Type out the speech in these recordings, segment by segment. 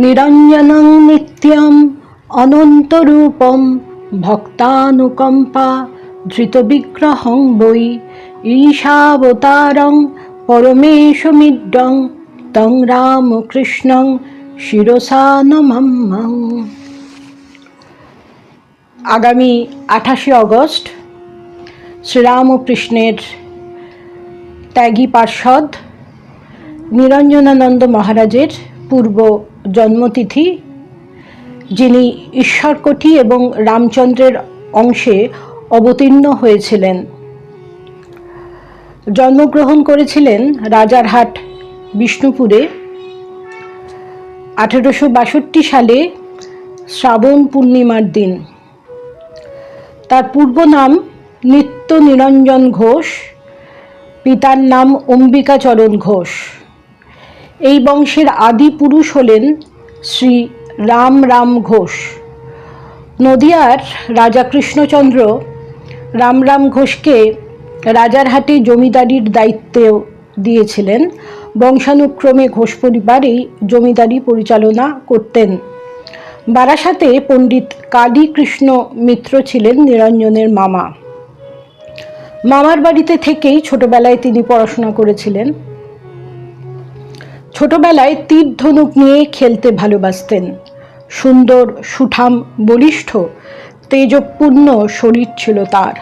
নিরঞ্জনং নিত্যম অনন্তরূপম ভক্তানুকম্পা ধৃতবিগ্রহং বৈ ঈশাবতারং পরমেশমিড্ডং তং রামকৃষ্ণং শিরসা নমাম্যং। আগামী 28শে অগস্ট শ্রীরামকৃষ্ণের ত্যাগী পার্ষদ নিরঞ্জনানন্দ মহারাজের পূর্ব জন্মতিথি, যিনি ঈশ্বরকোটি এবং রামচন্দ্রের অংশে অবতীর্ণ হয়েছিলেন। জন্মগ্রহণ করেছিলেন রাজারহাট বিষ্ণুপুরে 1862 সালে শ্রাবণ পূর্ণিমার দিন। তার পূর্ব নাম নিত্য নিরঞ্জন ঘোষ, পিতার নাম অম্বিকাচরণ ঘোষ। এই বংশের আদি পুরুষ হলেন শ্রী রাম ঘোষ। নদিয়ার রাজা কৃষ্ণচন্দ্র রাম ঘোষকে রাজারহাটে জমিদারির দায়িত্বেও দিয়েছিলেন। বংশানুক্রমে ঘোষ পরিবার এই জমিদারি পরিচালনা করতেন। বারাসাতে পণ্ডিত কালীকৃষ্ণ মিত্র ছিলেন নিরঞ্জনের মামা। মামার বাড়িতে থেকেই ছোটবেলায় তিনি পড়াশোনা করেছিলেন। ছোটবেলায় তীর ধনুক নিয়ে খেলতে ভালোবাসতেন। সুন্দর, সুঠাম, বলিষ্ঠ, তেজপূর্ণ শরীর ছিল তার।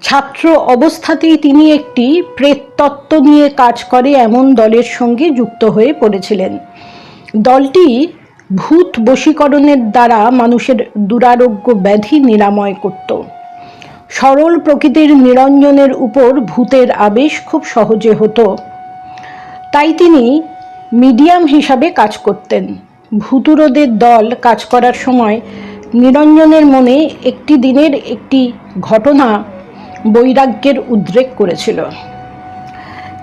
ছাত্র অবস্থাতেই তিনি একটি প্রেততত্ত্ব নিয়ে কাজ করে এমন দলের সঙ্গে যুক্ত হয়ে পড়েছিলেন। দলটি ভূত বশীকরণের দ্বারা মানুষের দুরারোগ্য ব্যাধি নিরাময় করত। সরল প্রকৃতির নিরঞ্জনের উপর ভূতের আবেশ খুব সহজে হতো, তাই তিনি মিডিয়াম হিসাবে কাজ করতেন। ভূতুরদের দল কাজ করার সময় নিরঞ্জনের মনে একটি দিনের একটি ঘটনা বৈরাগ্যের উদ্রেক করেছিল।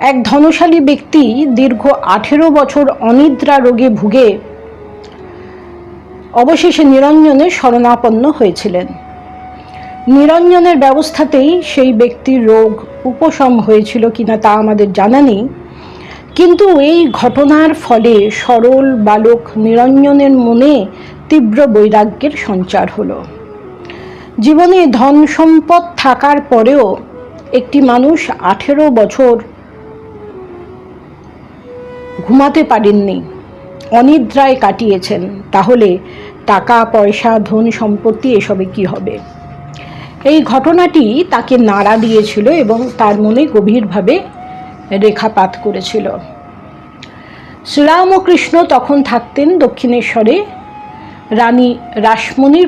এক ধনশালী ব্যক্তি দীর্ঘ 18 বছর অনিদ্রা রোগে ভুগে অবশেষে নিরঞ্জনের শরণাপন্ন হয়েছিলেন। নিরঞ্জনের ব্যবস্থাতেই সেই ব্যক্তির রোগ উপশম হয়েছিল কিনা তা আমাদের জানা নেই, কিন্তু এই ঘটনার ফলে সরল বালক নিরঞ্জনের মনে তীব্র বৈরাগ্যের সঞ্চার হলো। জীবনে ধন সম্পদ থাকার পরেও একটি মানুষ 18 বছর ঘুমাতে পারেননি, অনিদ্রায় কাটিয়েছেন, তাহলে টাকা পয়সা, ধন সম্পত্তি এসবে কি হবে? এই ঘটনাটি তাকে নাড়া দিয়েছিল এবং তার মনে গভীরভাবে রেখাপাত করেছিল। শ্রীরামকৃষ্ণ তখন থাকতেন দক্ষিণেশ্বরে রানী রাসমণির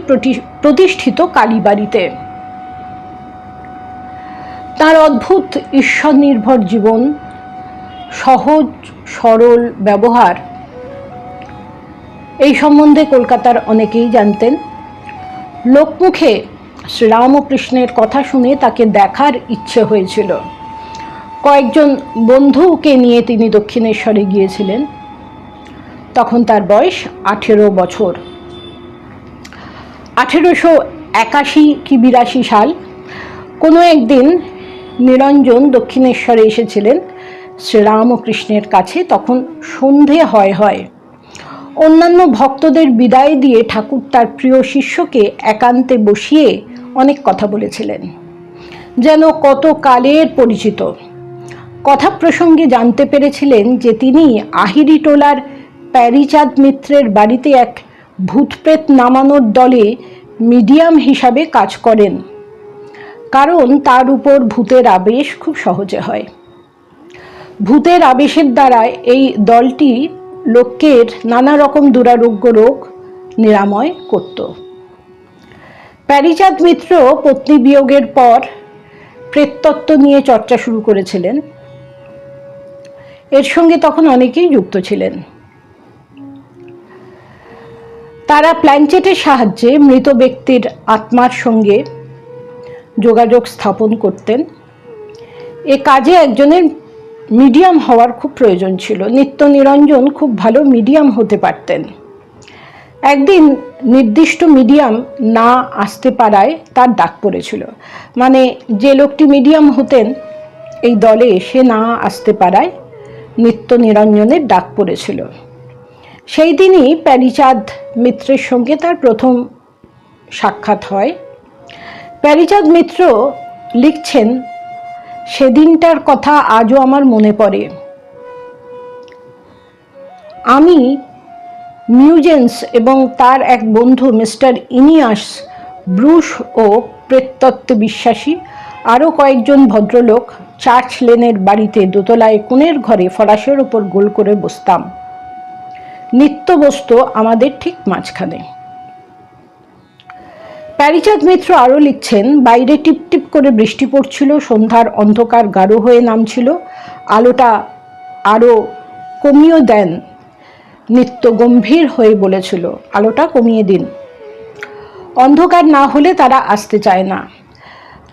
প্রতিষ্ঠিত কালীবাড়িতে। তার অদ্ভুত ঈশ্বর নির্ভর জীবন, সহজ সরল ব্যবহার, এই সম্বন্ধে কলকাতার অনেকেই জানতেন। লোকমুখে শ্রীরামকৃষ্ণের কথা শুনে তাকে দেখার ইচ্ছে হয়েছিল। কয়েকজন বন্ধুকে নিয়ে তিনি দক্ষিণেশ্বরে গিয়েছিলেন। তখন তার বয়স 18 বছর। 1881 কি 82 সাল কোনো একদিন নিরঞ্জন দক্ষিণেশ্বরে এসেছিলেন শ্রীরামকৃষ্ণের কাছে। তখন সন্ধে হয়। অন্যান্য ভক্তদের বিদায় দিয়ে ঠাকুর তার প্রিয় শিষ্যকে একান্তে বসিয়ে অনেক কথা বলেছিলেন, যেন কত কালের পরিচিত। কথা প্রসঙ্গে জানতে পেরেছিলেন যে তিনি আহিরিটোলার প্যারীচাঁদ মিত্রের বাড়িতে এক ভূতপ্রেত নামানোর দলে মিডিয়াম হিসাবে কাজ করেন, কারণ তার উপর ভূতের আবেশ খুব সহজে হয়। ভূতের আবেশের দ্বারা এই দলটি লোকের নানা রকম দুরারোগ্য রোগ নিরাময় করত। প্যারীচাঁদ মিত্র পত্নী বিয়োগের পর প্রেততত্ত্ব নিয়ে চর্চা শুরু করেছিলেন। এর সঙ্গে তখন অনেকেই যুক্ত ছিলেন। তারা প্ল্যানচেটের সাহায্যে মৃত ব্যক্তির আত্মার সঙ্গে যোগাযোগ স্থাপন করতেন। এ কাজে একজনের মিডিয়াম হওয়ার খুব প্রয়োজন ছিল। নিত্য নিরঞ্জন খুব ভালো মিডিয়াম হতে পারতেন। একদিন নির্দিষ্ট মিডিয়াম না আসতে পারায় তার ডাক পড়েছিল। মানে যে লোকটি মিডিয়াম হতেন এই দলে সে না আসতে পারায় নিত্য নিরঞ্জনের ডাক পড়েছিল। সেই দিনই প্যারীচাঁদ মিত্রের সঙ্গে তার প্রথম সাক্ষাৎ হয়। প্যারীচাঁদ মিত্র লিখছেন, সেদিনটার কথা আজও আমার মনে পড়ে। আমি মিউজেন্স এবং তার এক বন্ধু মিস্টার ইনিয়াস ব্রুশ ও প্রেততত্ত্বে বিশ্বাসী আরও কয়েকজন ভদ্রলোক চার্চ লেনের বাড়িতে দোতলায় কোণের ঘরে ফরাসের ওপর গোল করে বসতাম। নিত্য বসত আমাদের ঠিক মাঝখানে। প্যারীচাঁদ মিত্র আরও লিখছেন, বাইরে টিপটিপ করে বৃষ্টি পড়ছিল, সন্ধ্যার অন্ধকার গাঢ় হয়ে নামছিল, আলোটা আরও কমিয়ে দেন। নিত্য গম্ভীর হয়ে বলেছিল, আলোটা কমিয়ে দিন, অন্ধকার না হলে তারা আসতে চায় না।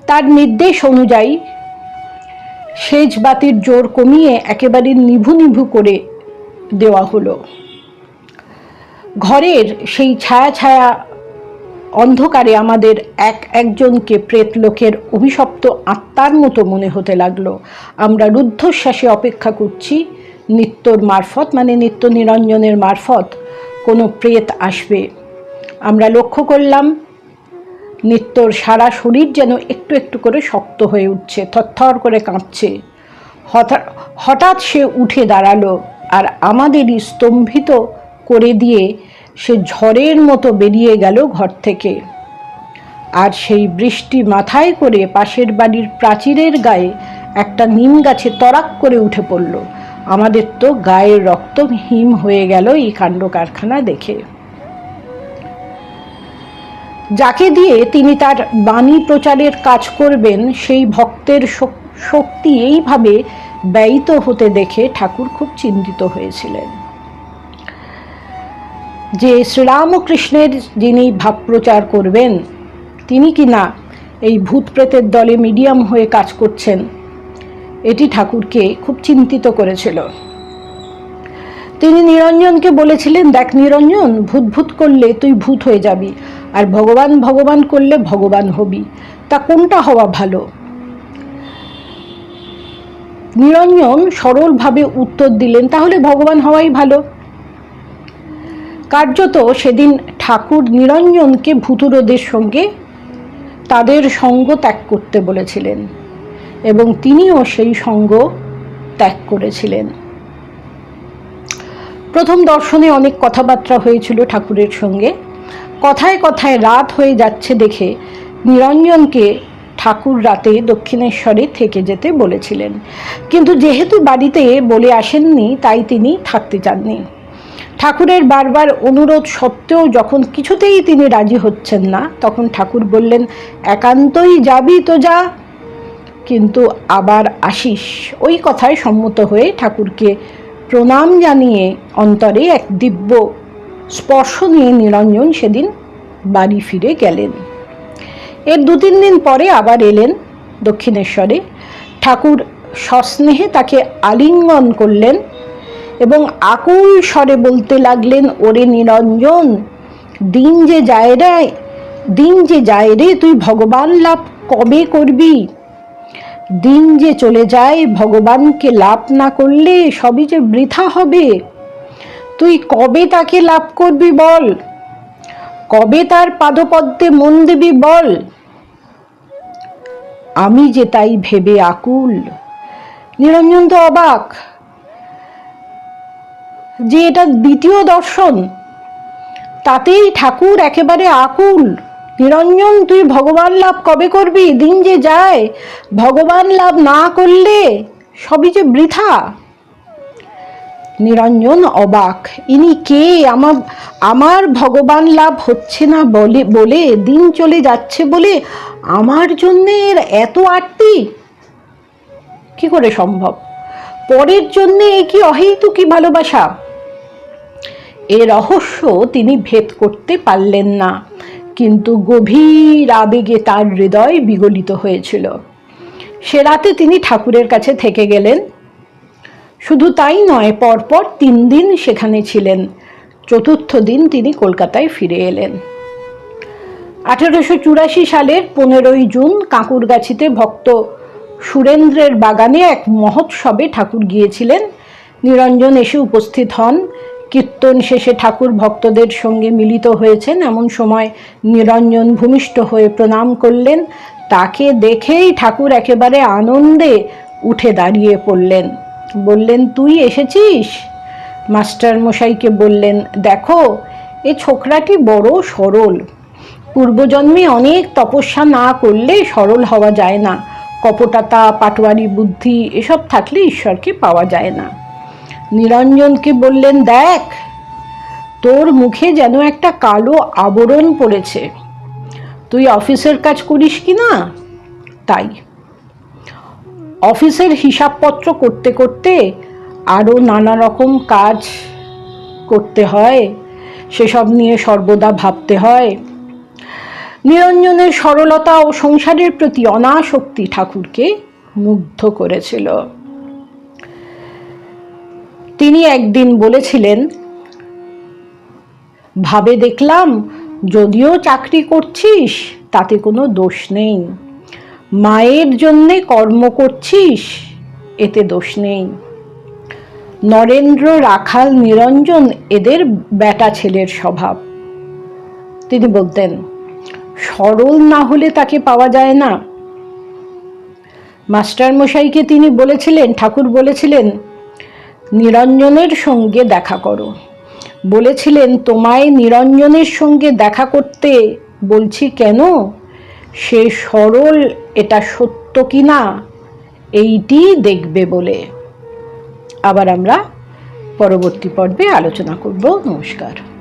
তার নির্দেশ অনুযায়ী সেজ বাতির জোর কমিয়ে একেবারে নিভু নিভু করে দেওয়া হলো। ঘরের সেই ছায়া ছায়া অন্ধকারে আমাদের একজনকে প্রেত লোকের অভিশপ্ত আত্মার মতো মনে হতে লাগলো। আমরা রুদ্ধশ্বাসে অপেক্ষা করছি নিত্যর মারফত, মানে নিত্য নিরঞ্জনের মারফত কোনো প্রেত আসবে। আমরা লক্ষ্য করলাম নিত্যর সারা শরীর যেন একটু একটু করে শক্ত হয়ে উঠছে, থরথর করে কাঁপছে। হঠাৎ সে উঠে দাঁড়ালো আর আমাদেরই স্তম্ভিত করে দিয়ে সে ঝড়ের মতো বেরিয়ে গেল ঘর থেকে। আর সেই বৃষ্টি মাথায় করে পাশের বাড়ির প্রাচীরের গায়ে একটা নিম গাছে তরাক করে উঠে পড়ল। আমাদের তো গায়ের রক্ত হিম হয়ে গেল এই কাণ্ড কারখানা দেখে। যাকে দিয়ে তিনি তার বাণী প্রচারের কাজ করবেন, সেই ভক্তের শক্তি এইভাবে ব্যয়িত হতে দেখে ঠাকুর খুব চিন্তিত হয়েছিলেন যে শ্রীরামকৃষ্ণের যিনি ভাব প্রচার করবেন, তিনি কিনা এই ভূত প্রেতের দলে মিডিয়াম হয়ে কাজ করছেন, এটি ঠাকুরকে খুব চিন্তিত করেছিল। তিনি নিরঞ্জনকে বলেছিলেন, দেখ নিরঞ্জন, ভূত ভূত করলে তুই ভূত হয়ে যাবি, আর ভগবান ভগবান করলে ভগবান হবি, তা কোনটা হওয়া ভালো? নিরঞ্জন সরলভাবে উত্তর দিলেন, তাহলে ভগবান হওয়াই ভালো। কার্যত সেদিন ঠাকুর নিরঞ্জনকে ভূতুরদের সঙ্গে তাদের সঙ্গ ত্যাগ করতে বলেছিলেন এবং তিনিও সেই সঙ্গ ত্যাগ করেছিলেন। প্রথম দর্শনে অনেক কথাবার্তা হয়েছিল ঠাকুরের সঙ্গে। কথায় কথায় রাত হয়ে যাচ্ছে দেখে নিরঞ্জনকে ঠাকুর রাতে দক্ষিণেশ্বরে থেকে যেতে বলেছিলেন, কিন্তু যেহেতু বাড়িতে বলে আসেননি তাই তিনি থাকতে চাননি। ঠাকুরের বারবার অনুরোধ সত্ত্বেও যখন কিছুতেই তিনি রাজি হচ্ছেন না, তখন ঠাকুর বললেন, একান্তই যাবি তো যা, কিন্তু আবার আসিস। ওই কথায় সম্মত হয়ে ঠাকুরকে প্রণাম জানিয়ে অন্তরে এক দিব্য স্পর্শ নিয়ে নিরঞ্জন সেদিন বাড়ি ফিরে গেলেন। এর 2-3 দিন পরে আবার এলেন দক্ষিণেশ্বরে। ঠাকুর সস্নেহে তাকে আলিঙ্গন করলেন এবং আকুল স্বরে বলতে লাগলেন, ওরে নিরঞ্জন, দিন যে যায় রে, তুই ভগবান লাভ কবে করবি? দিন যে চলে যায়, ভগবানকে লাভ না করলে সবই যে বৃথা হবে। তুই কবে তাকে লাভ করবি বল? কবে তার পাদপদ্মে মন দিবি বল? আমি যে তাই ভেবে আকুল। নিরঞ্জন তো অবাক যে এটা দ্বিতীয় দর্শন, তাতেই ঠাকুর একেবারে আকুল। নিরঞ্জন, তুই ভগবান লাভ কবে করবি? দিন যে যায়, ভগবান লাভ না করলে সবই যে বৃথা। নিরঞ্জন অবাক, ইনি কে? আমার ভগবান লাভ হচ্ছে না বলে দিন চলে যাচ্ছে বলে আমার জন্যে এত আরতি কি করে সম্ভব? পরের জন্যে এ কি অহেতুকী ভালোবাসা? এ রহস্য তিনি ভেদ করতে পারলেন না, কিন্তু গভীর আবেগে তার হৃদয় বিগলিত হয়েছিল। সে রাতে তিনি ঠাকুরের কাছে থেকে গেলেন। শুধু তাই নয়, পরপর 3 দিন সেখানে ছিলেন। চতুর্থ দিন তিনি কলকাতায় ফিরে এলেন। 1884 সালের 15ই জুন কাঁকুরগাছিতে ভক্ত সুরেন্দ্রের বাগানে এক মহোৎসবে ঠাকুর গিয়েছিলেন। নিরঞ্জন এসে উপস্থিত হন। কীর্তন শেষে ঠাকুর ভক্তদের সঙ্গে মিলিত হয়েছেন। এমন সময় নিরঞ্জন ভূমিষ্ঠ হয়ে প্রণাম করলেন। তাকে দেখেই ঠাকুর একেবারে আনন্দে উঠে দাঁড়িয়ে পড়লেন। বললেন, তুই এসেছিস? মাস্টার মশাইকে বললেন, দেখো এ ছোকরাটি বড় সরল। পূর্বজন্মে অনেক তপস্যা না করলে সরল হওয়া যায় না। কপটতা, পাটোয়ারি বুদ্ধি এসব থাকলে ঈশ্বরকে পাওয়া যায় না। নিরঞ্জনকে বললেন, দেখ তোর মুখে যেন একটা কালো আবরণ পড়েছে। তুই অফিসের কাজ করিস কি না? তাই। অফিসের হিসাবপত্র করতে করতে আরও নানা রকম কাজ করতে হয়, সেসব নিয়ে সর্বদা ভাবতে হয়। নিরঞ্জনের সরলতা ও সংসারের প্রতি অনাসক্তি ঠাকুরকে মুগ্ধ করেছিল। তিনি একদিন বলেছিলেন, ভাবে দেখলাম যদিও চাকরি করছিস তাতে কোনো দোষ নেই, মায়ের জন্যে কর্ম করছিস এতে দোষ নেই। নরেন্দ্র, রাখাল, নিরঞ্জন এদের বেটা ছেলের স্বভাব। তিনি বলতেন, সরল না হলে তাকে পাওয়া যায় না। মাস্টার মশাইকে তিনি বলেছিলেন, ঠাকুর বলেছিলেন, নিরঞ্জনের সঙ্গে দেখা করো। বলেছিলেন, তোমায় নিরঞ্জনের সঙ্গে দেখা করতে বলছি কেন? সে সরল, এটা সত্য কিনা এইটি দেখবে বলে। আবার আমরা পরবর্তী পর্বে আলোচনা করব। নমস্কার।